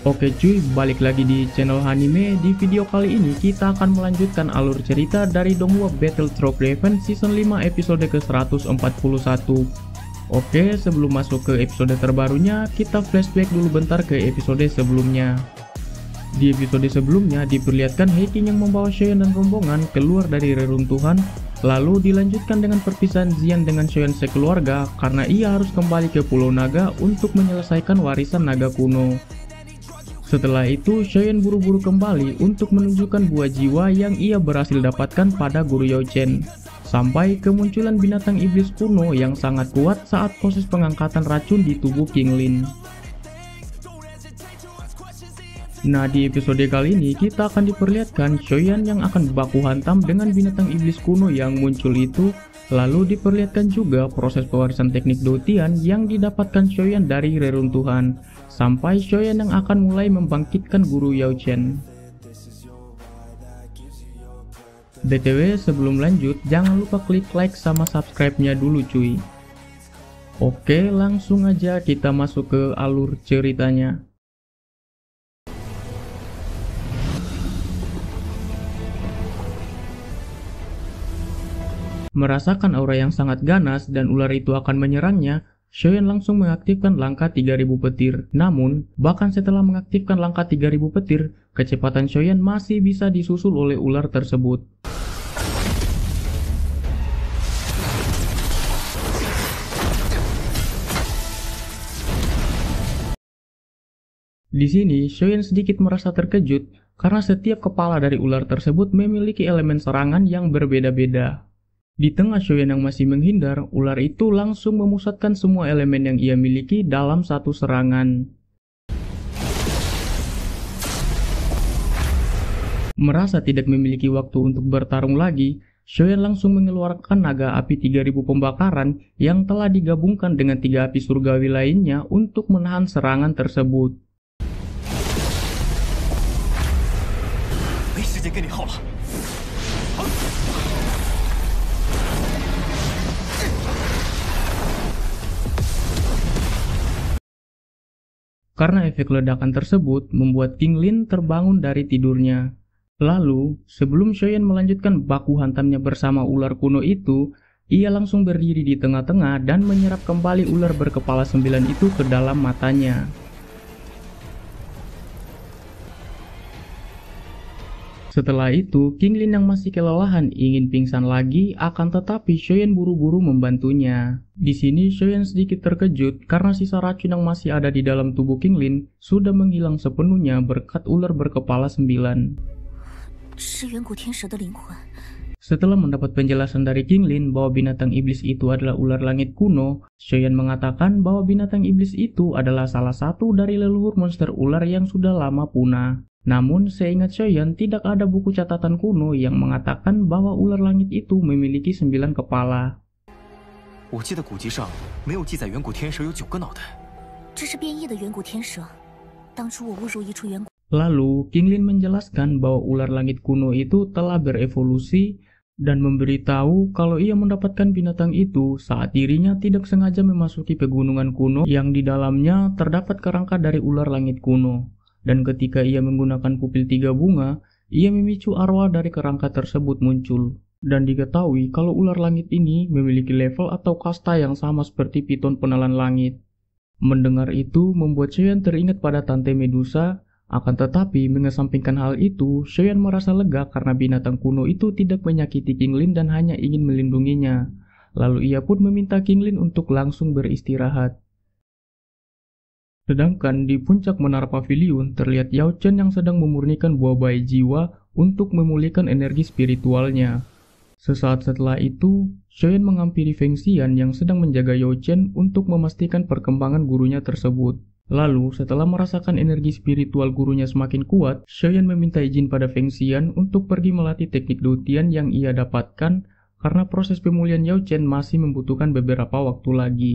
Oke cuy, balik lagi di channel Hanime. Di video kali ini kita akan melanjutkan alur cerita dari Donghua Battle Through Raven Season 5 episode ke-141. Oke, sebelum masuk ke episode terbarunya, kita flashback dulu bentar ke episode sebelumnya. Di episode sebelumnya diperlihatkan Heiking yang membawa Shoyan dan rombongan keluar dari reruntuhan, lalu dilanjutkan dengan perpisahan Xian dengan Shoyan sekeluarga karena ia harus kembali ke Pulau Naga untuk menyelesaikan warisan naga kuno. Setelah itu, Shoyan buru-buru kembali untuk menunjukkan buah jiwa yang ia berhasil dapatkan pada Guru Yao Chen. Sampai kemunculan binatang iblis kuno yang sangat kuat saat proses pengangkatan racun di tubuh King Lin. Nah, di episode kali ini kita akan diperlihatkan Shoyan yang akan baku hantam dengan binatang iblis kuno yang muncul itu. Lalu diperlihatkan juga proses pewarisan teknik Doutian yang didapatkan Shoyan dari reruntuhan, sampai Shoyan yang akan mulai membangkitkan Guru Yao Chen. BTW sebelum lanjut, jangan lupa klik like sama subscribe-nya dulu cuy. Oke, langsung aja kita masuk ke alur ceritanya. Merasakan aura yang sangat ganas dan ular itu akan menyerangnya, Shoyan langsung mengaktifkan langkah 3000 petir. Namun, bahkan setelah mengaktifkan langkah 3000 petir, kecepatan Shoyan masih bisa disusul oleh ular tersebut. Di sini, Shoyan sedikit merasa terkejut karena setiap kepala dari ular tersebut memiliki elemen serangan yang berbeda-beda. Di tengah Shoyan yang masih menghindar, ular itu langsung memusatkan semua elemen yang ia miliki dalam satu serangan. Merasa tidak memiliki waktu untuk bertarung lagi, Shoyan langsung mengeluarkan naga api 3000 pembakaran yang telah digabungkan dengan 3 api surgawi lainnya untuk menahan serangan tersebut. Karena efek ledakan tersebut membuat King Lin terbangun dari tidurnya. Lalu, sebelum Shoyan melanjutkan baku hantamnya bersama ular kuno itu, ia langsung berdiri di tengah-tengah dan menyerap kembali ular berkepala 9 itu ke dalam matanya. Setelah itu, King Lin yang masih kelelahan ingin pingsan lagi, akan tetapi Shoyan buru-buru membantunya. Di sini Shoyan sedikit terkejut karena sisa racun yang masih ada di dalam tubuh King Lin sudah menghilang sepenuhnya berkat ular berkepala 9. Setelah mendapat penjelasan dari King Lin bahwa binatang iblis itu adalah ular langit kuno, Shoyan mengatakan bahwa binatang iblis itu adalah salah satu dari leluhur monster ular yang sudah lama punah. Namun, seingat Shoyan, tidak ada buku catatan kuno yang mengatakan bahwa ular langit itu memiliki 9 kepala. Lalu, King Lin menjelaskan bahwa ular langit kuno itu telah berevolusi dan memberitahu kalau ia mendapatkan binatang itu saat dirinya tidak sengaja memasuki pegunungan kuno yang di dalamnya terdapat kerangka dari ular langit kuno. Dan ketika ia menggunakan pupil 3 bunga, ia memicu arwah dari kerangka tersebut muncul. Dan diketahui kalau ular langit ini memiliki level atau kasta yang sama seperti piton penelan langit. Mendengar itu membuat Shoyan teringat pada Tante Medusa, akan tetapi mengesampingkan hal itu, Shoyan merasa lega karena binatang kuno itu tidak menyakiti King Lin dan hanya ingin melindunginya. Lalu ia pun meminta King Lin untuk langsung beristirahat. Sedangkan di puncak menara pavilion terlihat Yao Chen yang sedang memurnikan buah bayi jiwa untuk memulihkan energi spiritualnya. Sesaat setelah itu, Shoyan menghampiri Feng Xian yang sedang menjaga Yao Chen untuk memastikan perkembangan gurunya tersebut. Lalu, setelah merasakan energi spiritual gurunya semakin kuat, Shoyan meminta izin pada Feng Xian untuk pergi melatih teknik Doutian yang ia dapatkan karena proses pemulihan Yao Chen masih membutuhkan beberapa waktu lagi.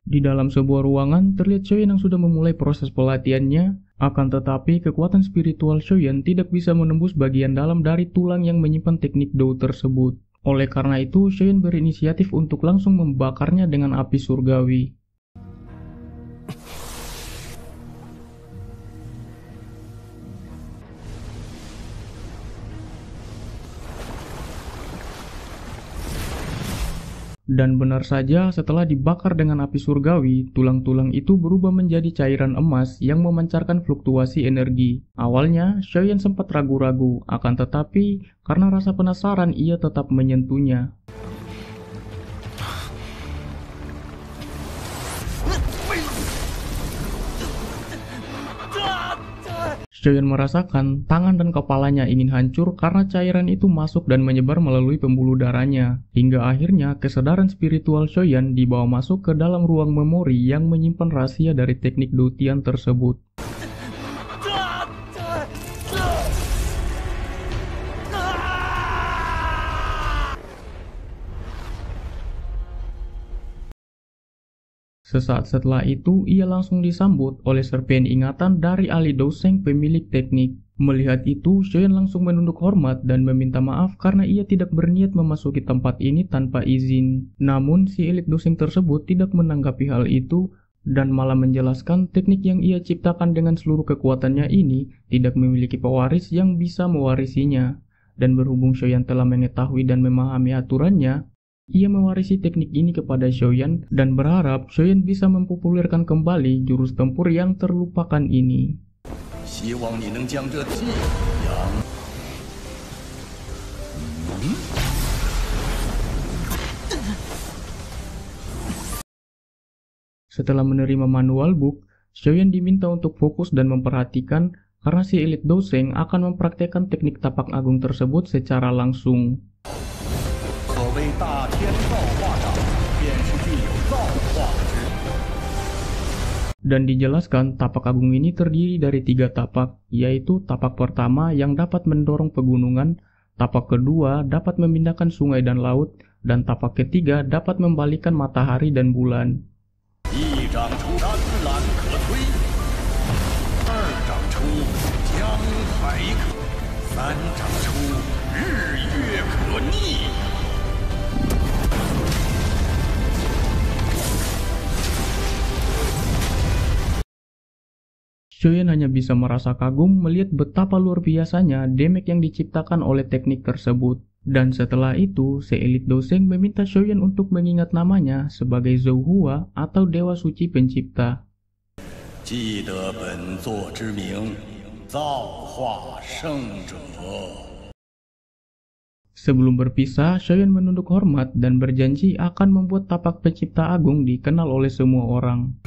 Di dalam sebuah ruangan, terlihat Shoyan yang sudah memulai proses pelatihannya, Akan tetapi, kekuatan spiritual Shoyan tidak bisa menembus bagian dalam dari tulang yang menyimpan teknik Dou tersebut. Oleh karena itu, Shoyan berinisiatif untuk langsung membakarnya dengan api surgawi. Dan benar saja, setelah dibakar dengan api surgawi, tulang-tulang itu berubah menjadi cairan emas yang memancarkan fluktuasi energi. Awalnya, Shoyan sempat ragu-ragu, akan tetapi karena rasa penasaran ia tetap menyentuhnya. Shoyan merasakan tangan dan kepalanya ingin hancur karena cairan itu masuk dan menyebar melalui pembuluh darahnya. Hingga akhirnya kesadaran spiritual Shoyan dibawa masuk ke dalam ruang memori yang menyimpan rahasia dari teknik Dou Tian tersebut. Sesaat setelah itu, ia langsung disambut oleh serpihan ingatan dari ahli Dou Sheng pemilik teknik. Melihat itu, Shoyan langsung menunduk hormat dan meminta maaf karena ia tidak berniat memasuki tempat ini tanpa izin. Namun, si elit Dou Sheng tersebut tidak menanggapi hal itu dan malah menjelaskan teknik yang ia ciptakan dengan seluruh kekuatannya ini tidak memiliki pewaris yang bisa mewarisinya. Dan berhubung Shoyan telah mengetahui dan memahami aturannya, ia mewarisi teknik ini kepada Shoyan dan berharap Shoyan bisa mempopulerkan kembali jurus tempur yang terlupakan ini. Setelah menerima manual book, Shoyan diminta untuk fokus dan memperhatikan karena si elit Dou Sheng akan mempraktekkan teknik tapak agung tersebut secara langsung. Dan dijelaskan tapak agung ini terdiri dari 3 tapak, yaitu tapak pertama yang dapat mendorong pegunungan, tapak kedua dapat memindahkan sungai dan laut, dan tapak ketiga dapat membalikan matahari dan bulan. Shoyan hanya bisa merasa kagum melihat betapa luar biasanya damage yang diciptakan oleh teknik tersebut. Dan setelah itu, si elit Dou Sheng meminta Shoyan untuk mengingat namanya sebagai Zhou Hua atau Dewa Suci Pencipta. Sebelum berpisah, Shoyan menunduk hormat dan berjanji akan membuat tapak pencipta agung dikenal oleh semua orang.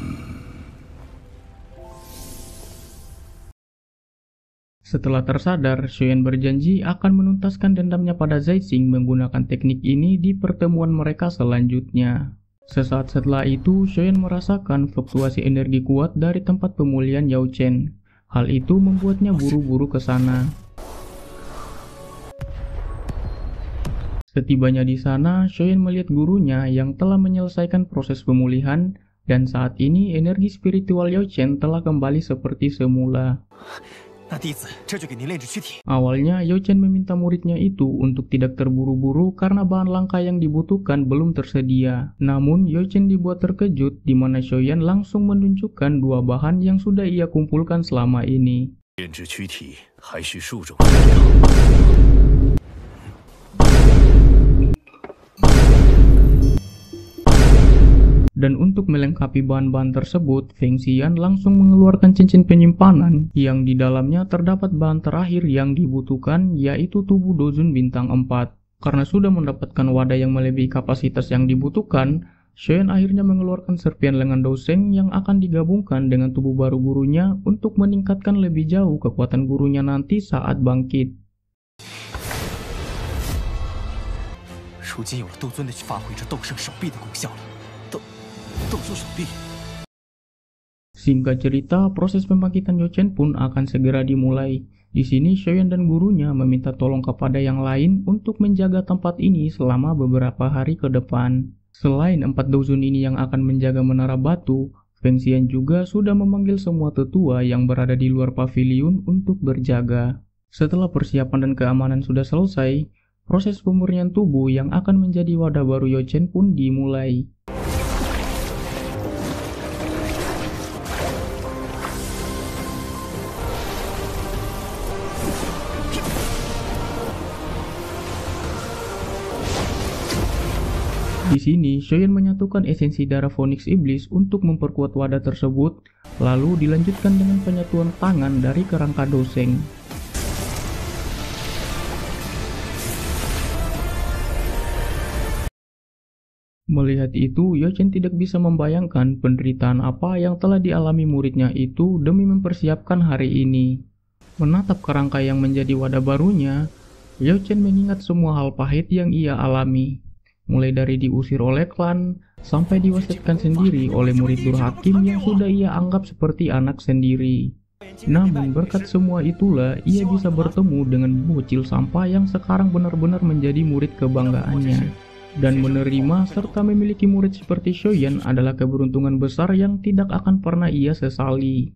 Setelah tersadar, Shoyan berjanji akan menuntaskan dendamnya pada Zaixing menggunakan teknik ini di pertemuan mereka selanjutnya. Sesaat setelah itu, Shoyan merasakan fluktuasi energi kuat dari tempat pemulihan Yao Chen. Hal itu membuatnya buru-buru ke sana. Setibanya di sana, Shoyan melihat gurunya yang telah menyelesaikan proses pemulihan, dan saat ini energi spiritual Yao Chen telah kembali seperti semula. Awalnya, Yao Chen meminta muridnya itu untuk tidak terburu-buru karena bahan langka yang dibutuhkan belum tersedia. Namun, Yao Chen dibuat terkejut di mana Shoyan langsung menunjukkan 2 bahan yang sudah ia kumpulkan selama ini. Dan untuk melengkapi bahan-bahan tersebut, Feng Xian langsung mengeluarkan cincin penyimpanan yang di dalamnya terdapat bahan terakhir yang dibutuhkan, yaitu tubuh Dozun bintang 4. Karena sudah mendapatkan wadah yang melebihi kapasitas yang dibutuhkan, Shoyan akhirnya mengeluarkan serpian lengan Dou Sheng yang akan digabungkan dengan tubuh baru gurunya untuk meningkatkan lebih jauh kekuatan gurunya nanti saat bangkit. Singkat cerita, proses pembangkitan Yao Chen pun akan segera dimulai. Di sini Shoyan dan gurunya meminta tolong kepada yang lain untuk menjaga tempat ini selama beberapa hari ke depan. Selain 4 Dozun ini yang akan menjaga menara batu, Feng Xian juga sudah memanggil semua tetua yang berada di luar paviliun untuk berjaga. Setelah persiapan dan keamanan sudah selesai, proses pemurnian tubuh yang akan menjadi wadah baru Yao Chen pun dimulai. Di sini, Shoyan menyatukan esensi darah Phoenix Iblis untuk memperkuat wadah tersebut, lalu dilanjutkan dengan penyatuan tangan dari kerangka doseng. Melihat itu, Yao Chen tidak bisa membayangkan penderitaan apa yang telah dialami muridnya itu demi mempersiapkan hari ini. Menatap kerangka yang menjadi wadah barunya, Yao Chen mengingat semua hal pahit yang ia alami. Mulai dari diusir oleh klan, sampai diwasiatkan sendiri oleh murid durhakim yang sudah ia anggap seperti anak sendiri. Namun berkat semua itulah, ia bisa bertemu dengan bocil sampah yang sekarang benar-benar menjadi murid kebanggaannya. Dan menerima serta memiliki murid seperti Shoyan adalah keberuntungan besar yang tidak akan pernah ia sesali.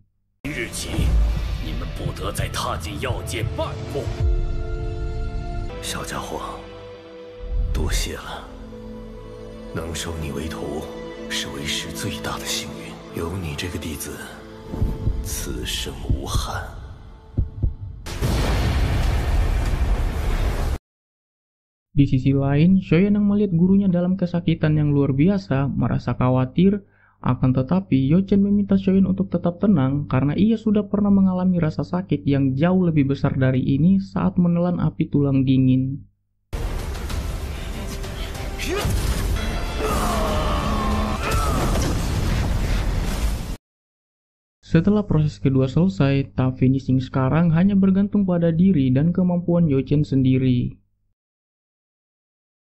Di sisi lain, Shoyan yang melihat gurunya dalam kesakitan yang luar biasa merasa khawatir, akan tetapi Yao Chen meminta Shoyan untuk tetap tenang karena ia sudah pernah mengalami rasa sakit yang jauh lebih besar dari ini saat menelan api tulang dingin. Setelah proses kedua selesai, tahap finishing sekarang hanya bergantung pada diri dan kemampuan Yao Chen sendiri.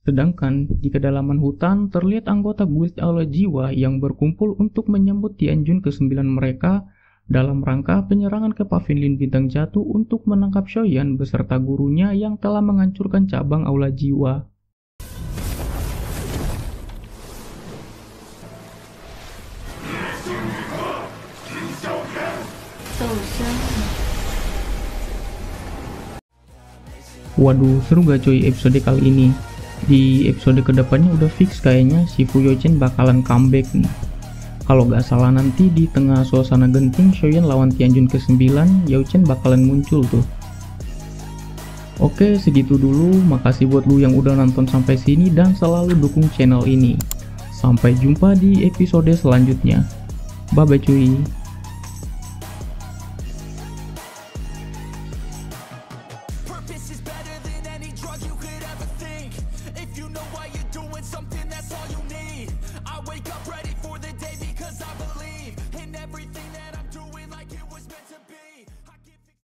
Sedangkan di kedalaman hutan terlihat anggota guild Aula Jiwa yang berkumpul untuk menyambut Tianjun ke-9 mereka dalam rangka penyerangan ke Pavilion Bintang Jatuh untuk menangkap Shoyan beserta gurunya yang telah menghancurkan cabang Aula Jiwa. Waduh, seru gak coy episode kali ini? Di episode kedepannya udah fix kayaknya si Fu Yao Chen bakalan comeback nih. Kalau gak salah nanti di tengah suasana genting Shoyan lawan Tianjun ke-9, Yao Chen bakalan muncul tuh. Oke, segitu dulu. Makasih buat lu yang udah nonton sampai sini dan selalu dukung channel ini. Sampai jumpa di episode selanjutnya. Bye bye cuy. This is bad.